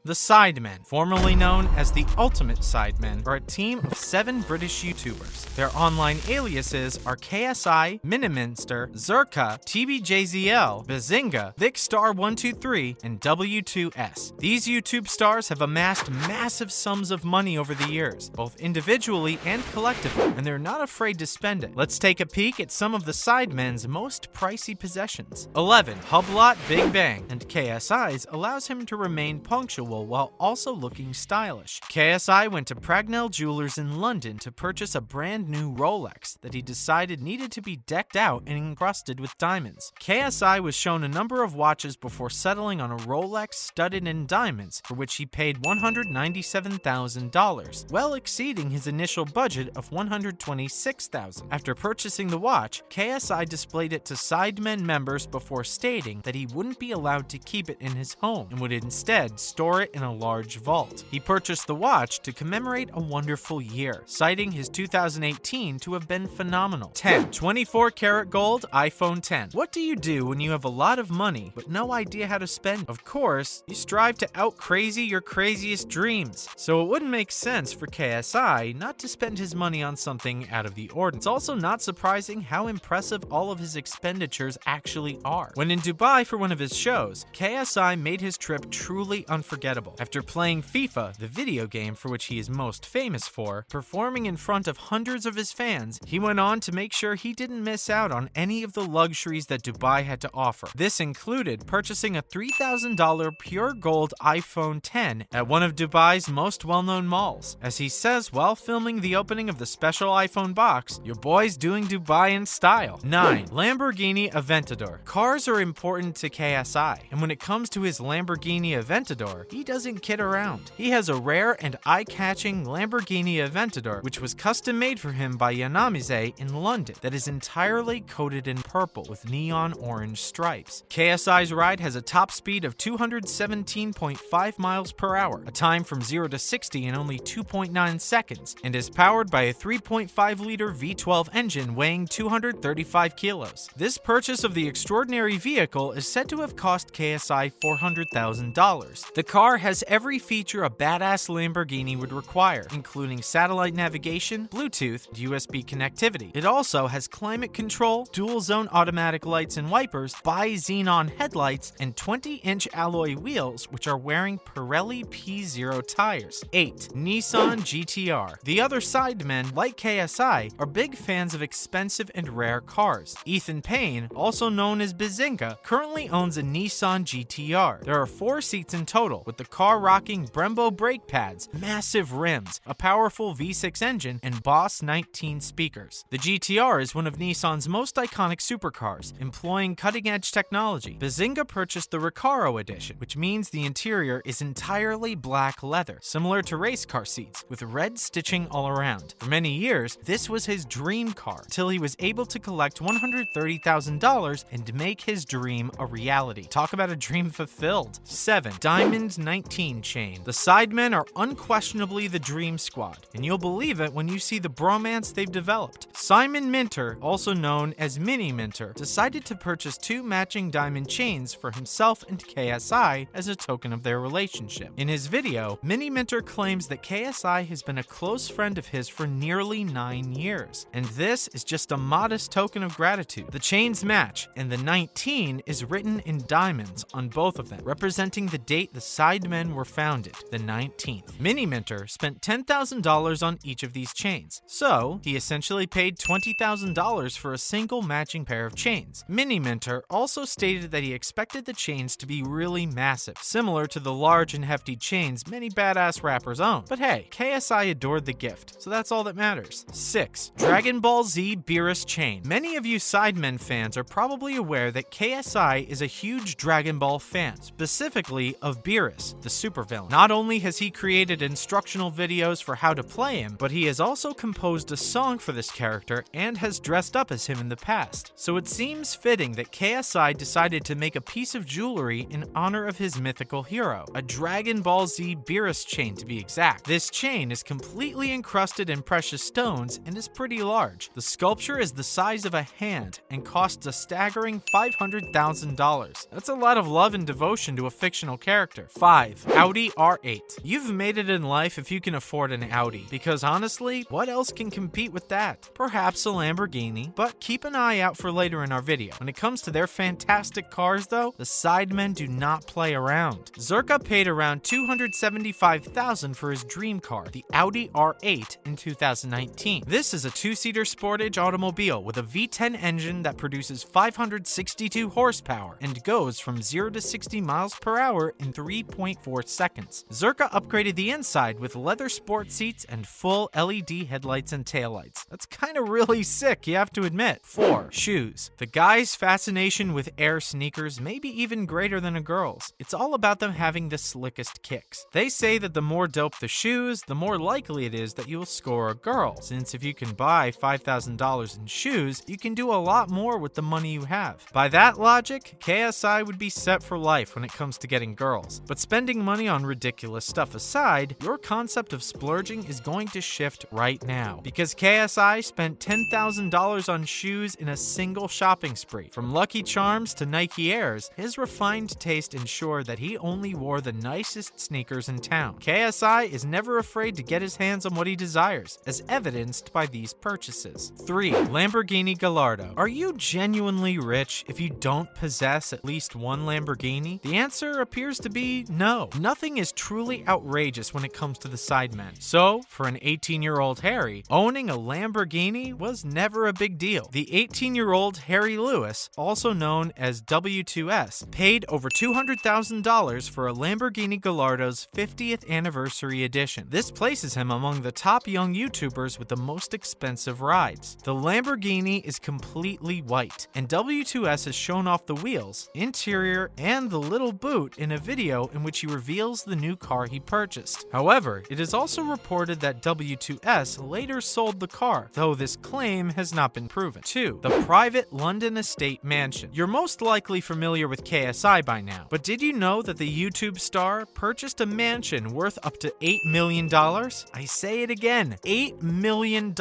The Sidemen, formerly known as the Ultimate Sidemen, are a team of 7 British YouTubers. Their online aliases are KSI, Miniminster, Zerka, TBJZL, Bazinga, VicStar123, and W2S. These YouTube stars have amassed massive sums of money over the years, both individually and collectively, and they're not afraid to spend it. Let's take a peek at some of the Sidemen's most pricey possessions. 11. Hublot Big Bang, and KSI's allows him to remain punctual while also looking stylish. KSI went to Pragnell Jewelers in London to purchase a brand new Rolex that he decided needed to be decked out and encrusted with diamonds. KSI was shown a number of watches before settling on a Rolex studded in diamonds, for which he paid $197,000, well exceeding his initial budget of $126,000. After purchasing the watch, KSI displayed it to Sidemen members before stating that he wouldn't be allowed to keep it in his home and would instead store it in a large vault. He purchased the watch to commemorate a wonderful year, citing his 2018 to have been phenomenal. 10. 24-karat gold iPhone 10. What do you do when you have a lot of money but no idea how to spend it? Of course, you strive to out-crazy your craziest dreams. So it wouldn't make sense for KSI not to spend his money on something out of the ordinary. It's also not surprising how impressive all of his expenditures actually are. When in Dubai for one of his shows, KSI made his trip truly unforgettable. After playing FIFA, the video game for which he is most famous for, performing in front of hundreds of his fans, he went on to make sure he didn't miss out on any of the luxuries that Dubai had to offer. This included purchasing a $3,000 pure gold iPhone 10 at one of Dubai's most well-known malls. As he says while filming the opening of the special iPhone box, "Your boy's doing Dubai in style." 9. Lamborghini Aventador. Cars are important to KSI, and when it comes to his Lamborghini Aventador, he doesn't kid around. He has a rare and eye-catching Lamborghini Aventador, which was custom-made for him by Yanamize in London, that is entirely coated in purple with neon orange stripes. KSI's ride has a top speed of 217.5 miles per hour, a time from 0 to 60 in only 2.9 seconds, and is powered by a 3.5-liter V12 engine weighing 235 kilos. This purchase of the extraordinary vehicle is said to have cost KSI $400,000. The car has every feature a badass Lamborghini would require, including satellite navigation, Bluetooth, and USB connectivity. It also has climate control, dual-zone automatic lights and wipers, bi-xenon headlights, and 20-inch alloy wheels, which are wearing Pirelli P0 tires. 8. Nissan GTR. The other Sidemen, like KSI, are big fans of expensive and rare cars. Ethan Payne, also known as Bazinga, currently owns a Nissan GTR. There are 4 seats in total, with the car rocking Brembo brake pads, massive rims, a powerful V6 engine, and Boss 19 speakers. The GTR is one of Nissan's most iconic supercars, employing cutting-edge technology. Bazinga purchased the Recaro edition, which means the interior is entirely black leather, similar to race car seats, with red stitching all around. For many years, this was his dream car, till he was able to collect $130,000 and make his dream a reality. Talk about a dream fulfilled. 7. Diamond 19 chain. The Sidemen are unquestionably the dream squad, and you'll believe it when you see the bromance they've developed. Simon Minter, also known as Mini Minter, decided to purchase 2 matching diamond chains for himself and KSI as a token of their relationship. In his video, Mini Minter claims that KSI has been a close friend of his for nearly 9 years, and this is just a modest token of gratitude. The chains match, and the 19 is written in diamonds on both of them, representing the date the Sidemen were founded, the 19th. Mini Minter spent $10,000 on each of these chains, so he essentially paid $20,000 for a single matching pair of chains. Mini Minter also stated that he expected the chains to be really massive, similar to the large and hefty chains many badass rappers own. But hey, KSI adored the gift, so that's all that matters. 6. Dragon Ball Z Beerus chain. Many of you Sidemen fans are probably aware that KSI is a huge Dragon Ball fan, specifically of Beerus, the supervillain. Not only has he created instructional videos for how to play him, but he has also composed a song for this character and has dressed up as him in the past. So it seems fitting that KSI decided to make a piece of jewelry in honor of his mythical hero, a Dragon Ball Z Beerus chain to be exact. This chain is completely encrusted in precious stones and is pretty large. The sculpture is the size of a hand and costs a staggering $500,000. That's a lot of love and devotion to a fictional character. 5. 5. Audi R8. You've made it in life if you can afford an Audi, because honestly, what else can compete with that? Perhaps a Lamborghini, but keep an eye out for later in our video. When it comes to their fantastic cars though, the Sidemen do not play around. Zerka paid around $275,000 for his dream car, the Audi R8, in 2019. This is a two-seater sportage automobile with a V10 engine that produces 562 horsepower and goes from 0 to 60 miles per hour in 3.4 seconds. Zerka upgraded the inside with leather sport seats and full LED headlights and taillights. That's kind of really sick, you have to admit. 4. Shoes. The guy's fascination with Air sneakers may be even greater than a girl's. It's all about them having the slickest kicks. They say that the more dope the shoes, the more likely it is that you'll score a girl, since if you can buy $5,000 in shoes, you can do a lot more with the money you have. By that logic, KSI would be set for life when it comes to getting girls. But spending money on ridiculous stuff aside, your concept of splurging is going to shift right now, because KSI spent $10,000 on shoes in a single shopping spree. From Lucky Charms to Nike Airs, his refined taste ensured that he only wore the nicest sneakers in town. KSI is never afraid to get his hands on what he desires, as evidenced by these purchases. 3. Lamborghini Gallardo. Are you genuinely rich if you don't possess at least one Lamborghini? The answer appears to be no. Nothing is truly outrageous when it comes to the Sidemen. So, for an 18-year-old Harry, owning a Lamborghini was never a big deal. The 18-year-old Harry Lewis, also known as W2S, paid over $200,000 for a Lamborghini Gallardo's 50th anniversary edition. This places him among the top young YouTubers with the most expensive rides. The Lamborghini is completely white, and W2S has shown off the wheels, interior, and the little boot in a video in which he reveals the new car he purchased. However, it is also reported that W2S later sold the car, though this claim has not been proven. 2. The private London estate mansion. You're most likely familiar with KSI by now, but did you know that the YouTube star purchased a mansion worth up to $8 million? I say it again, $8 million.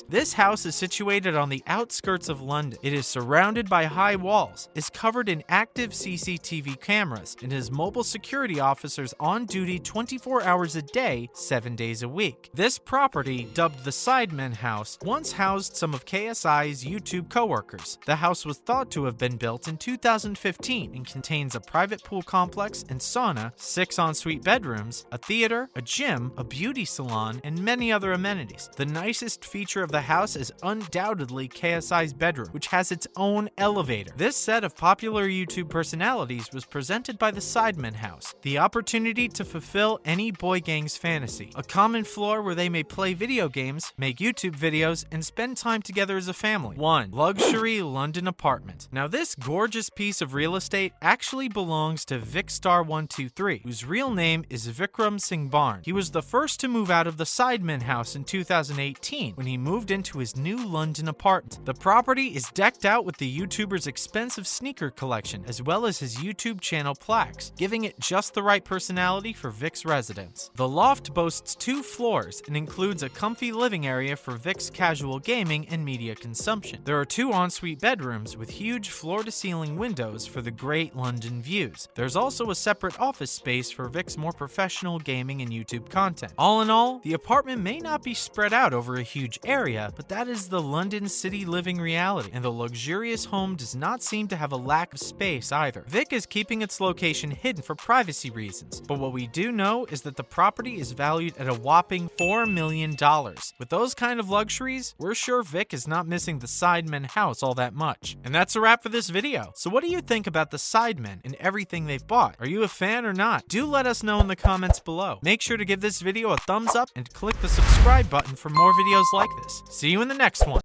This house is situated on the outskirts of London. It is surrounded by high walls, is covered in active CCTV cameras, and has mobile security officers on duty 24 hours a day, 7 days a week. This property, dubbed the Sidemen House, once housed some of KSI's YouTube co-workers. The house was thought to have been built in 2015 and contains a private pool complex and sauna, 6 ensuite bedrooms, a theater, a gym, a beauty salon, and many other amenities. The nicest feature of the house is undoubtedly KSI's bedroom, which has its own elevator. This set of popular YouTube personalities was presented by the Sidemen House, the opportunity to fulfill any boy gang's fantasy. A common floor where they may play video games, make YouTube videos, and spend time together as a family. 1. Luxury London apartment. Now this gorgeous piece of real estate actually belongs to Vicstar123, whose real name is Vikram Singh Barn. He was the first to move out of the Sidemen House in 2018 when he moved into his new London apartment. The property is decked out with the YouTuber's expensive sneaker collection, as well as his YouTube channel plaques, giving it just the right personality for Vic's residence. The loft boasts 2 floors and includes a comfy living area for Vic's casual gaming and media consumption. There are 2 ensuite bedrooms with huge floor-to-ceiling windows for the great London views. There's also a separate office space for Vic's more professional gaming and YouTube content. All in all, the apartment may not be spread out over a huge area, but that is the London city living reality, and the luxurious home does not seem to have a lack of space either. Vic is keeping its location hidden for privacy reasons, but what we do know is that the property is valued at a whopping $4 million. With those kind of luxuries, we're sure Vic is not missing the Sidemen house all that much. And that's a wrap for this video. So what do you think about the Sidemen and everything they've bought? Are you a fan or not? Do let us know in the comments below. Make sure to give this video a thumbs up and click the subscribe button for more videos like this. See you in the next one.